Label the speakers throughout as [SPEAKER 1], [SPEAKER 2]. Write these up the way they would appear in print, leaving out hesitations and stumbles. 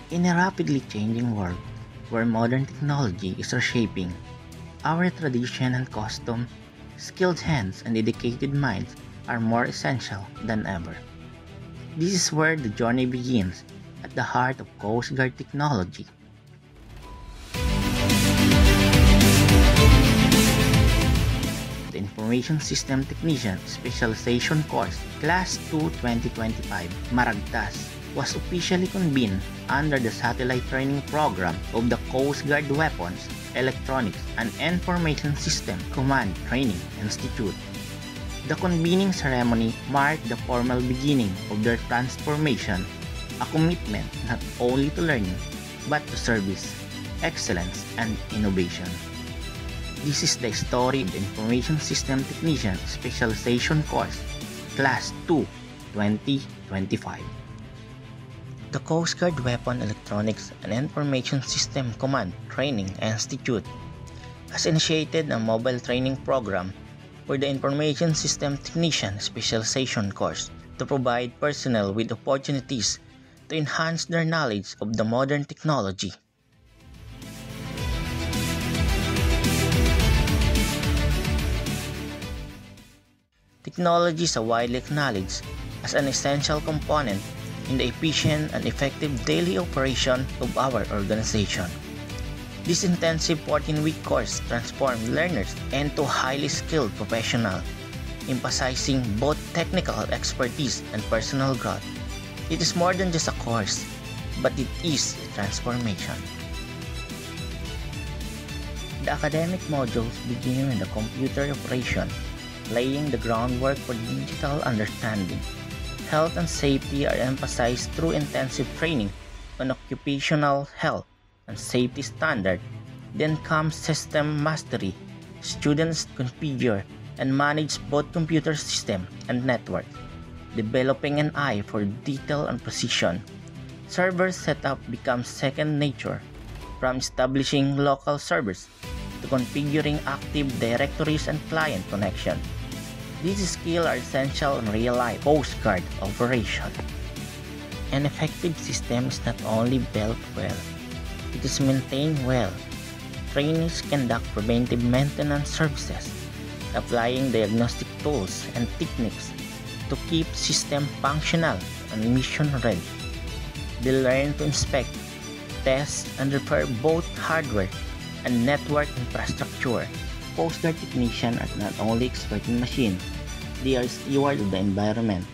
[SPEAKER 1] In a rapidly changing world where modern technology is reshaping our tradition and custom, skilled hands and dedicated minds are more essential than ever. This is where the journey begins, at the heart of Coast Guard technology. The Information System Technician Specialization Course Class 2 2025 Maragtas was officially convened under the Satellite Training Program of the Coast Guard Weapons, Electronics, and Information System Command Training Institute. The convening ceremony marked the formal beginning of their transformation, a commitment not only to learning but to service, excellence, and innovation. This is the story of the Information System Technician Specialization Course, Class 2, 2025. The Coast Guard Weapon Electronics and Information System Command Training Institute has initiated a mobile training program for the Information System Technician Specialization Course to provide personnel with opportunities to enhance their knowledge of the modern technology. Technology is widely acknowledged as an essential component in the efficient and effective daily operation of our organization. This intensive 14-week course transforms learners into highly skilled professionals, emphasizing both technical expertise and personal growth. It is more than just a course, but it is a transformation. The academic modules begin with the computer operation, laying the groundwork for digital understanding. Health and safety are emphasized through intensive training on occupational health and safety standards. Then comes system mastery. Students configure and manage both computer system and network, developing an eye for detail and precision. Server setup becomes second nature, from establishing local servers to configuring active directories and client connection. These skills are essential in real-life Coast Guard operation. An effective system is not only built well, it is maintained well. Trainees conduct preventive maintenance services, applying diagnostic tools and techniques to keep system functional and mission ready. They learn to inspect, test, and repair both hardware and network infrastructure. Coast Guard technicians are not only expert in machines, they are stewards of the environment,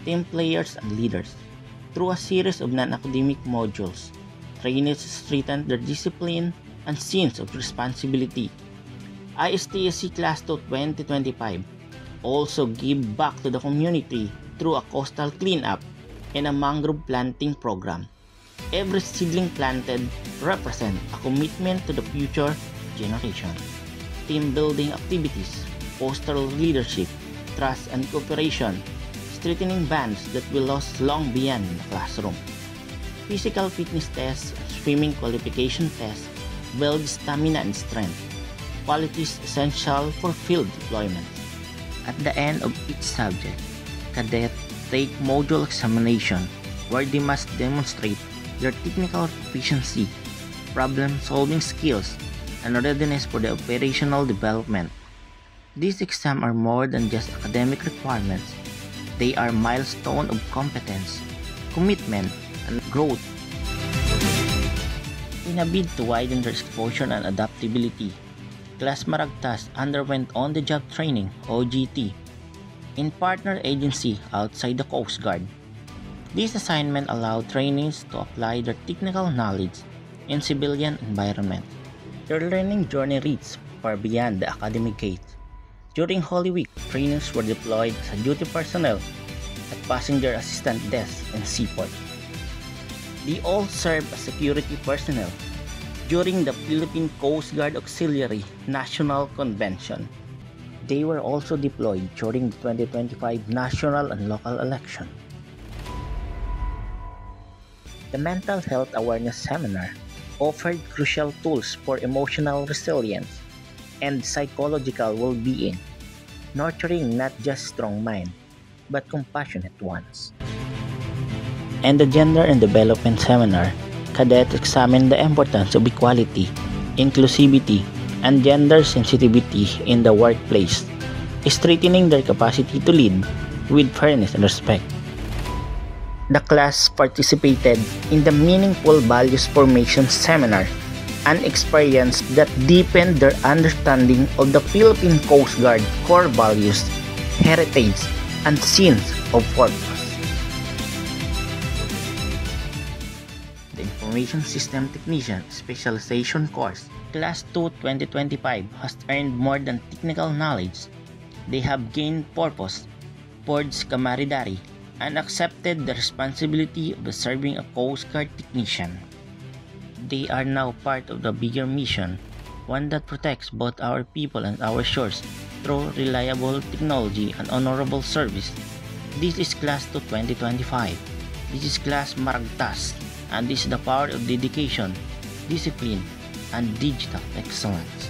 [SPEAKER 1] team players, and leaders. Through a series of non-academic modules, trainees strengthen their discipline and sense of responsibility. ISTSC Class 2 2025 also give back to the community through a coastal cleanup and a mangrove planting program. Every seedling planted represents a commitment to the future generation. Team building activities foster leadership, trust, and cooperation, strengthening bonds that will last long beyond the classroom. Physical fitness tests and swimming qualification tests build stamina and strength, qualities essential for field deployment. At the end of each subject, cadets take module examination where they must demonstrate their technical proficiency, problem-solving skills, and readiness for the operational development. These exams are more than just academic requirements. They are milestones of competence, commitment, and growth. In a bid to widen their exposure and adaptability, Class Maragtas underwent on-the-job training (OJT) in partner agency outside the Coast Guard. This assignment allowed trainees to apply their technical knowledge in civilian environment. Their learning journey reached far beyond the academic gate. During Holy Week, trainees were deployed as duty personnel at passenger assistant desks and seaport. They all served as security personnel during the Philippine Coast Guard Auxiliary National Convention. They were also deployed during the 2025 national and local election. The Mental Health Awareness Seminar offered crucial tools for emotional resilience and psychological well-being, nurturing not just strong minds, but compassionate ones. And the Gender and Development Seminar cadets examine the importance of equality, inclusivity, and gender sensitivity in the workplace, strengthening their capacity to lead with fairness and respect. The class participated in the Meaningful Values Formation Seminar, an experience that deepened their understanding of the Philippine Coast Guard core values, heritage, and sense of purpose. The Information System Technician Specialization Course, Class 2 2025, has earned more than technical knowledge. They have gained purpose, forged camaraderie, and accepted the responsibility of serving a Coast Guard technician. They are now part of the bigger mission, one that protects both our people and our shores through reliable technology and honorable service. This is Class 2 2025. This is Class Maragtas, and this is the power of dedication, discipline, and digital excellence.